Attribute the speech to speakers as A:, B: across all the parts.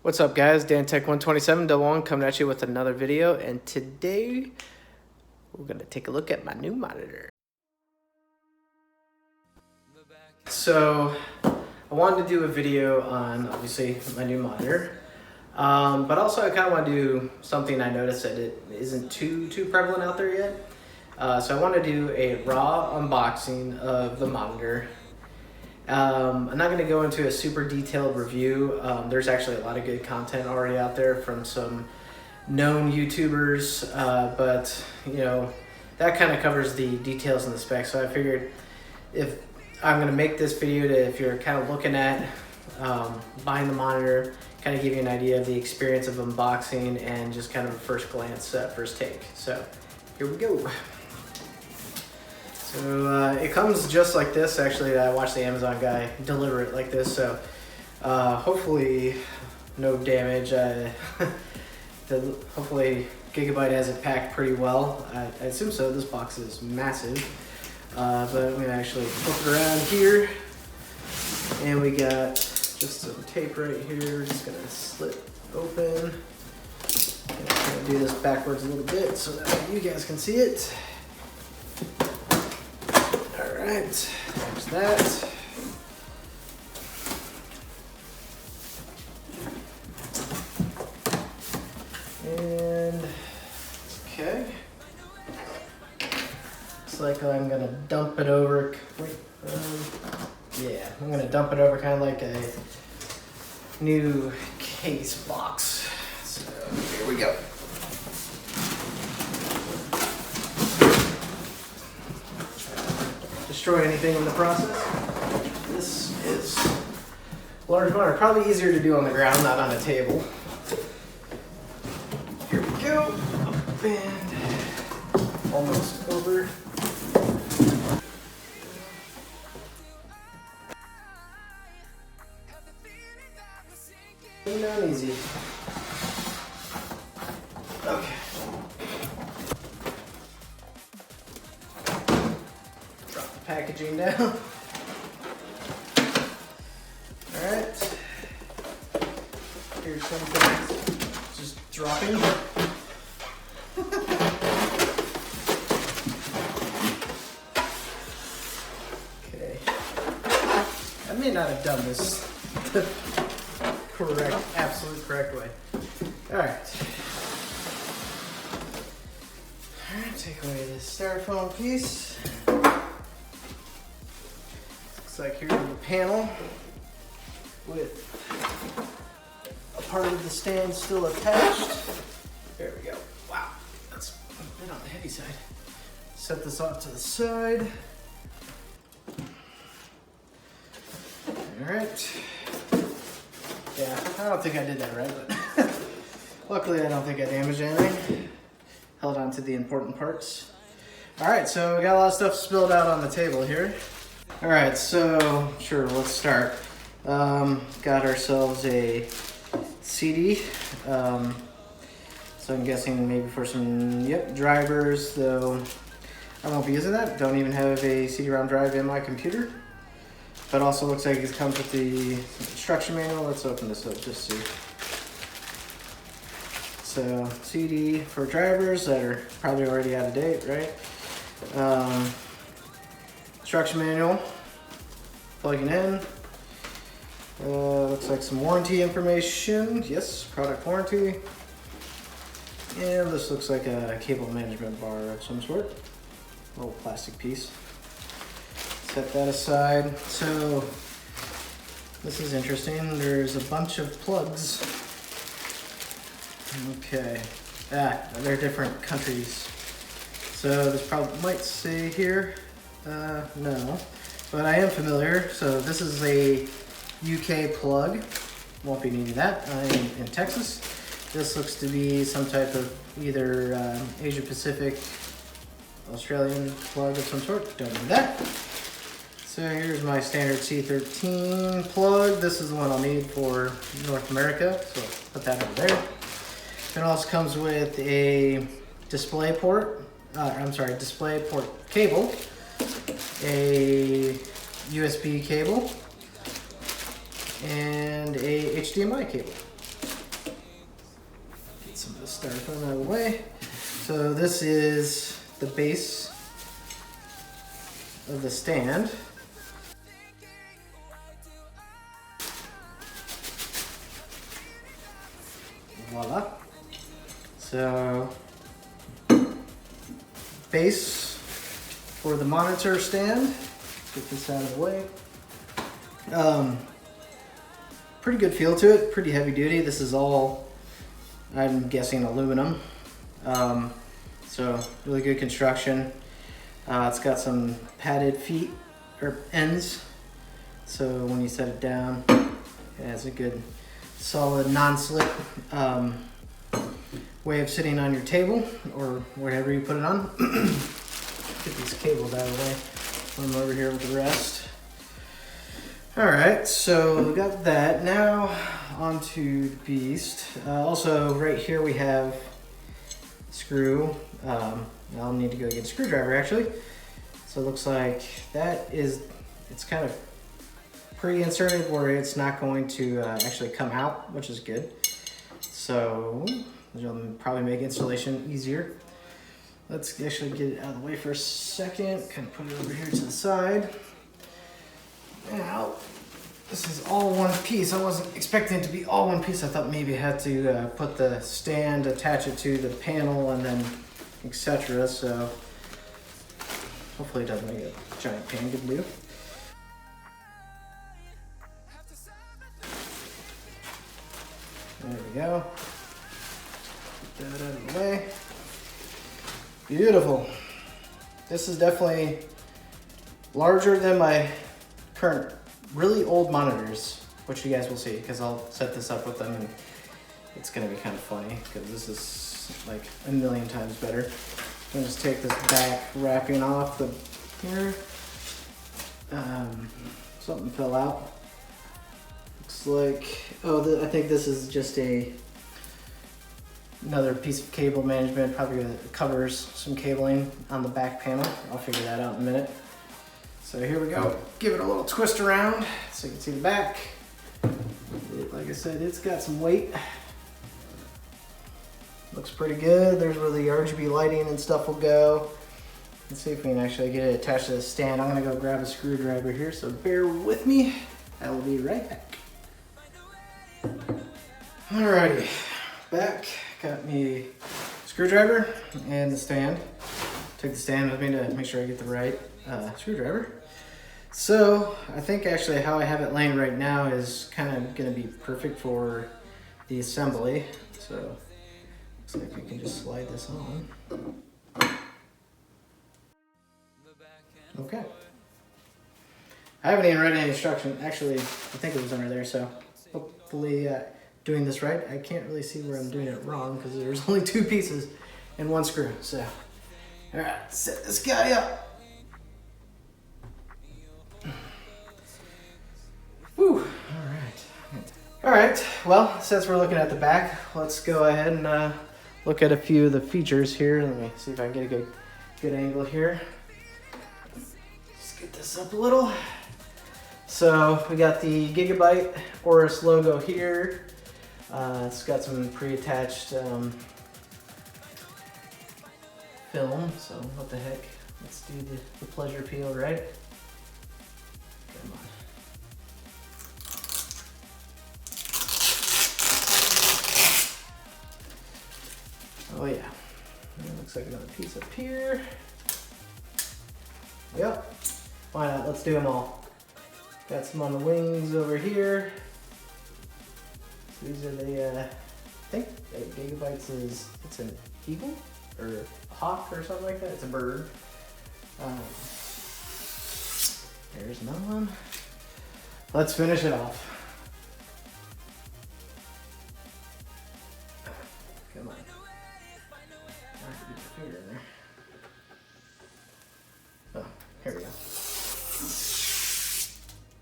A: What's up guys, DanTech127 DeLong coming at you with another video, and today we're going to take a look at my new monitor. So I wanted to do a video on obviously my new monitor, but also I kind of want to do something I noticed that it isn't too prevalent out there yet. So I want to do a raw unboxing of the monitor. I'm not going to go into a super detailed review. There's actually a lot of good content already out there from some known YouTubers, but you know, that kind of covers the details and the specs. So I figured if I'm going to make this video to, if you're kind of looking at buying the monitor, kind of give you an idea of the experience of unboxing and just kind of a first glance, first take. So here we go. So it comes just like this. Actually, I watched the Amazon guy deliver it like this, so hopefully no damage. Hopefully Gigabyte has it packed pretty well. I assume so. This box is massive. But I'm going to actually flip it around here. And we got just some tape right here. We're just going to slit open. I'm going to do this backwards a little bit so that you guys can see it. Alright, there's that. And, okay. Looks like I'm gonna dump it over, yeah, I'm gonna dump it over kind of like a new case box. So, here we go. Destroy anything in the process. This is a large monitor, probably easier to do on the ground, not on a table. Here we go, up and almost over. Not easy. Okay. Packaging down. Alright. Here's something just dropping. Okay. I may not have done this the absolute correct way. Alright. Alright, take away this styrofoam piece. Looks like here's the panel with a part of the stand still attached. There we go. Wow, that's a bit on the heavy side. Set this off to the side. All right. Yeah, I don't think I did that right, but luckily I don't think I damaged anything. Held on to the important parts. All right, so we got a lot of stuff spilled out on the table here. All right, so sure, let's start. Got ourselves a CD. So I'm guessing maybe for some, drivers, though I won't be using that. Don't even have a CD-ROM drive in my computer. But also looks like it comes with the instruction manual. Let's open this up just to see. So CD for drivers that are probably already out of date, right? Instruction manual, plugging in. Looks like some warranty information. Yes, product warranty. And this looks like a cable management bar of some sort. A little plastic piece. Set that aside. So this is interesting. There's a bunch of plugs. Okay. They're different countries. So this probably might say here. No, but I am familiar. So this is a UK plug. Won't be needing that. I'm in Texas. This looks to be some type of either Asia Pacific, Australian plug of some sort. Don't need that. So here's my standard C13 plug. This is the one I'll need for North America. So I'll put that over there. It also comes with a display port. Display port cable, a USB cable, and a HDMI cable. some of the styrofoam out of the way. So this is the base of the stand. Voila. So base for the monitor stand. Get this out of the way. Pretty good feel to it, pretty heavy duty. This is all, I'm guessing, aluminum. So really good construction. It's got some padded feet or ends. So when you set it down, it has a good solid non-slip way of sitting on your table or wherever you put it on. Get these cables out of the way. Put them over here with the rest. All right, so we got that. Now onto the beast. Also right here we have screw. I'll need to go get a screwdriver actually. So it looks like that is, it's kind of pre-inserted where it's not going to actually come out, which is good. So it'll probably make installation easier. Let's actually get it out of the way for a second. Kind of put it over here to the side. Now, this is all one piece. I wasn't expecting it to be all one piece. I thought maybe I had to put the stand, attach it to the panel, and then etc. So hopefully it doesn't make a giant pain to do. There we go. Get that out of the way. Beautiful. This is definitely larger than my current really old monitors, which you guys will see because I'll set this up with them and it's gonna be kind of funny because this is like a million times better. I'm gonna just take this back wrapping off the here. Something fell out. Looks like, oh, I think this is just another piece of cable management, probably covers some cabling on the back panel. I'll figure that out in a minute. So here we go. Give it a little twist around so you can see the back. Like I said, it's got some weight. Looks pretty good. There's where the RGB lighting and stuff will go. Let's see if we can actually get it attached to the stand. I'm gonna go grab a screwdriver here, so bear with me. I will be right back. Alrighty, back. Got me a screwdriver and the stand. Took the stand with me to make sure I get the right screwdriver. So I think actually how I have it laying right now is kind of going to be perfect for the assembly. So looks like we can just slide this on. Okay. I haven't even read any instruction. Actually, I think it was under there, so hopefully doing this right. I can't really see where I'm doing it wrong because there's only two pieces and one screw. So, all right, set this guy up. Whew, all right, well, since we're looking at the back, let's go ahead and look at a few of the features here. Let me see if I can get a good angle here. Just get this up a little. So we got the Gigabyte Aorus logo here. It's got some pre-attached film, so what the heck. Let's do the pleasure peel, right? Come on. Oh yeah, and it looks like another piece up here. Yep, why not? Let's do them all. Got some on the wings over here. So these are the, I think Gigabytes is, it's an eagle or a hawk or something like that. It's a bird. There's another one. Let's finish it off. Come on. I have to get the finger in there. Oh, here we go.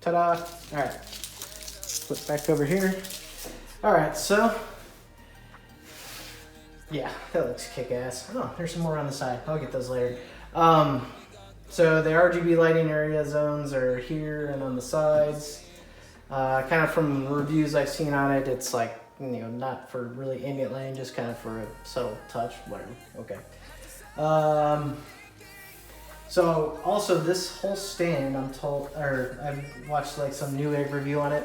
A: Ta-da! All right, flip back over here. All right, so yeah, that looks kick-ass. Oh, there's some more on the side. I'll get those later. So the RGB lighting area zones are here and on the sides. Kind of from reviews I've seen on it, it's like not for really ambient lighting, just kind of for a subtle touch, whatever. Okay. So also this whole stand, I'm told, or I've watched like some Newegg review on it.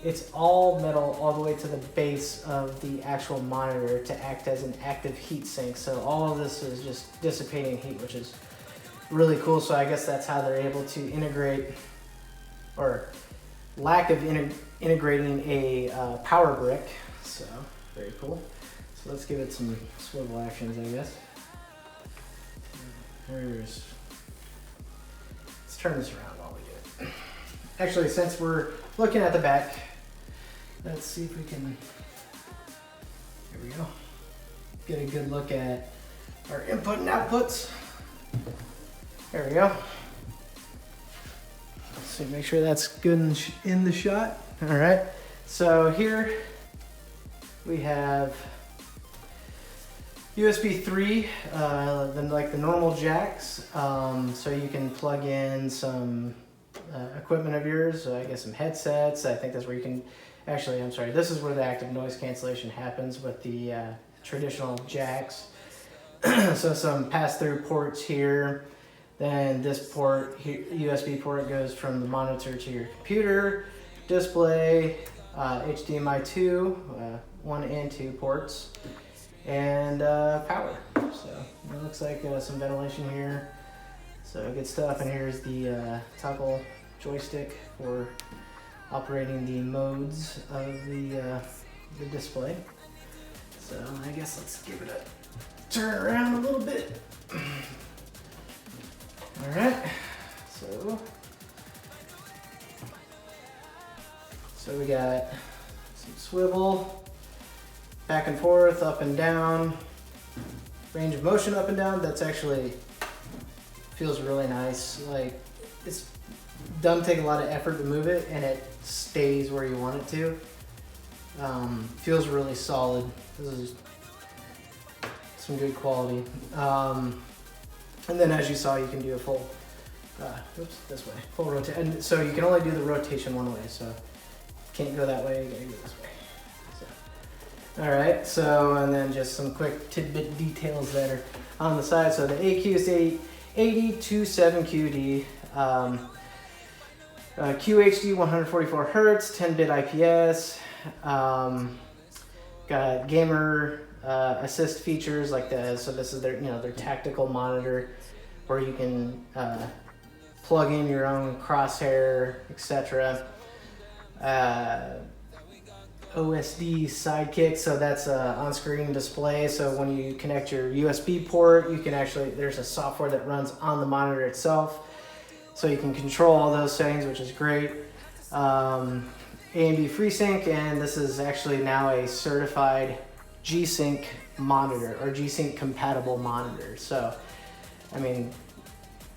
A: It's all metal all the way to the base of the actual monitor to act as an active heat sink. So all of this is just dissipating heat, which is really cool. So I guess that's how they're able to integrate, or lack of integrating a power brick. So very cool. So let's give it some swivel actions, I guess. Let's turn this around while we do it. Actually, since we're looking at the back, let's see if we can, here we go, get a good look at our input and outputs. There we go. So make sure that's good in the shot. All right, so here we have USB 3, like the normal jacks, so you can plug in some equipment of yours, I guess some headsets. I think that's where you can, actually, I'm sorry, this is where the active noise cancellation happens with the traditional jacks. So some pass-through ports here, then this port, USB port, goes from the monitor to your computer, display, HDMI 2, 1 and 2 ports, and power. So it looks like some ventilation here. So good stuff. And here's the toggle joystick for operating the modes of the display. So I guess let's give it a turn around a little bit. All right. So we got some swivel, back and forth, up and down, range of motion up and down. That's actually feels really nice. Like, it doesn't take a lot of effort to move it, and it stays where you want it to. Feels really solid. This is some good quality. And then, as you saw, you can do a full, this way, full rotation. And so you can only do the rotation one way. So can't go that way. You gotta go this way. All right, so, and then just some quick tidbit details that are on the side. So the Aorus AD27QD, QHD 144 Hertz, 10-bit IPS, got gamer assist features like the, so this is their, their tactical monitor where you can plug in your own crosshair, etc. OSD sidekick, so that's on-screen display. So when you connect your USB port, you can actually, there's a software that runs on the monitor itself, so you can control all those settings, which is great. AMD FreeSync, and this is actually now a certified G-Sync monitor, or G-Sync compatible monitor. So, I mean,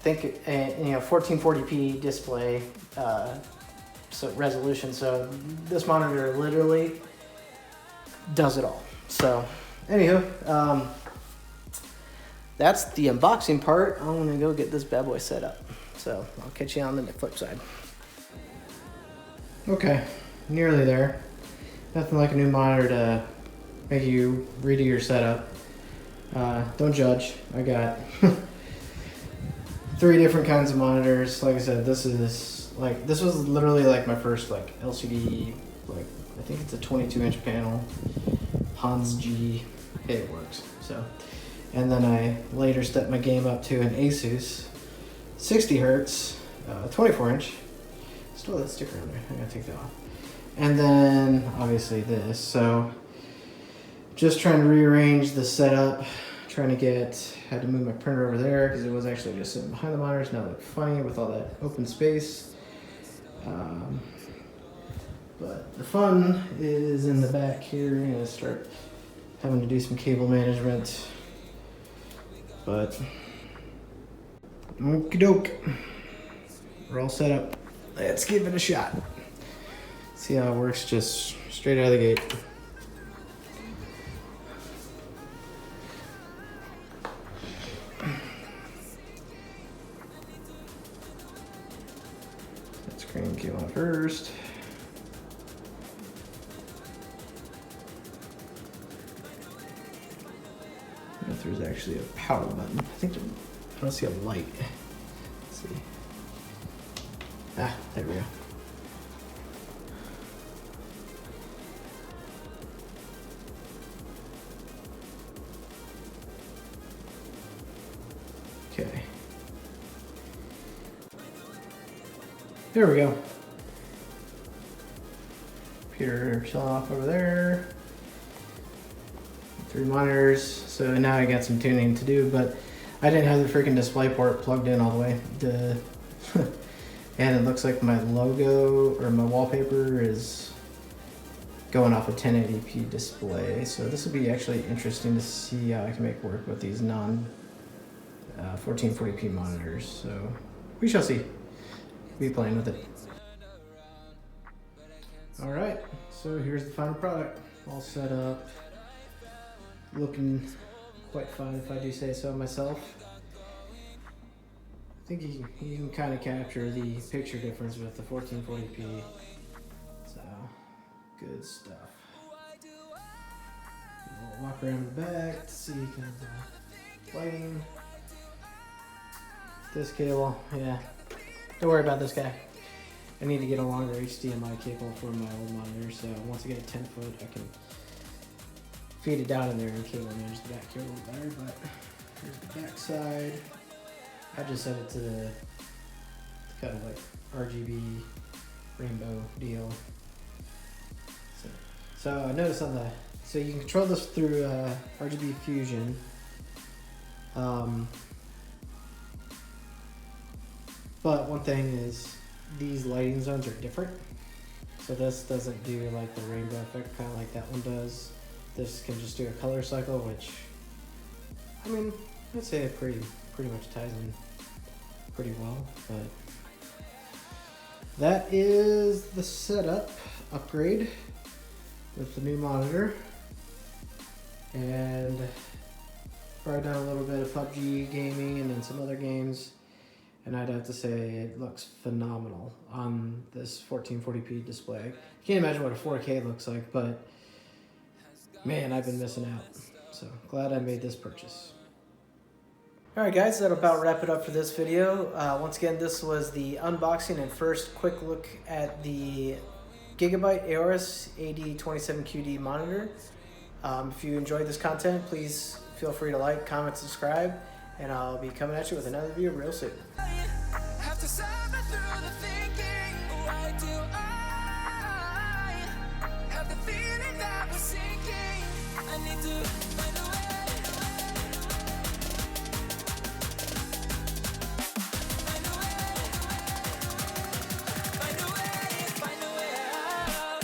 A: think 1440p display. So resolution, so this monitor literally does it all. So anywho, that's the unboxing part. I'm gonna go get this bad boy set up. So I'll catch you on the flip side. Okay, nearly there. Nothing like a new monitor to make you redo your setup. Don't judge. I got 3 different kinds of monitors. Like I said, this was literally like my first like LCD, like I think it's a 22-inch panel, Hans G. It works. So, and then I later stepped my game up to an Asus 60 hertz, 24-inch. Still that sticker on there. I gotta take that off. And then obviously this. So, just trying to rearrange the setup. Trying to had to move my printer over there because it was actually just sitting behind the monitors. Now it looked funny with all that open space. But the fun is in the back here. I'm gonna start having to do some cable management. But okie doke. We're all set up. Let's give it a shot. See how it works just straight out of the gate. Screen cable on first. if there's actually a power button. I don't see a light. Let's see. Ah, there we go. Okay. There we go. Computer showing off over there. 3 monitors. So now I got some tuning to do, but I didn't have the freaking display port plugged in all the way. And it looks like my logo or my wallpaper is going off a 1080p display. So this will be actually interesting to see how I can make work with these non 1440p monitors. So we shall see. Be playing with it. All right, so here's the final product. All set up, looking quite fine if I do say so myself. I think you can kind of capture the picture difference with the 1440p. So, good stuff. We'll walk around the back to see kind of the lighting. This cable, yeah, don't worry about this guy. I need to get a longer HDMI cable for my old monitor, so once I get a 10 foot, I can feed it down in there and cable manage the back here a little better. But here's the back side. I just set it to the kind of like RGB rainbow deal. So I noticed on the, so you can control this through RGB fusion. But one thing is these lighting zones are different. So this doesn't do like the rainbow effect kind of like that one does. This can just do a color cycle, which I mean, I'd say it pretty much ties in pretty well. But that is the setup upgrade with the new monitor, and probably done a little bit of PUBG gaming and then some other games. And I'd have to say it looks phenomenal on this 1440p display. Can't imagine what a 4K looks like, but man, I've been missing out. So glad I made this purchase. All right, guys, that'll about wrap it up for this video. Once again, this was the unboxing and first quick look at the Gigabyte Aorus AD27QD monitor. If you enjoyed this content, please feel free to like, comment, subscribe, and I'll be coming at you with another video real soon.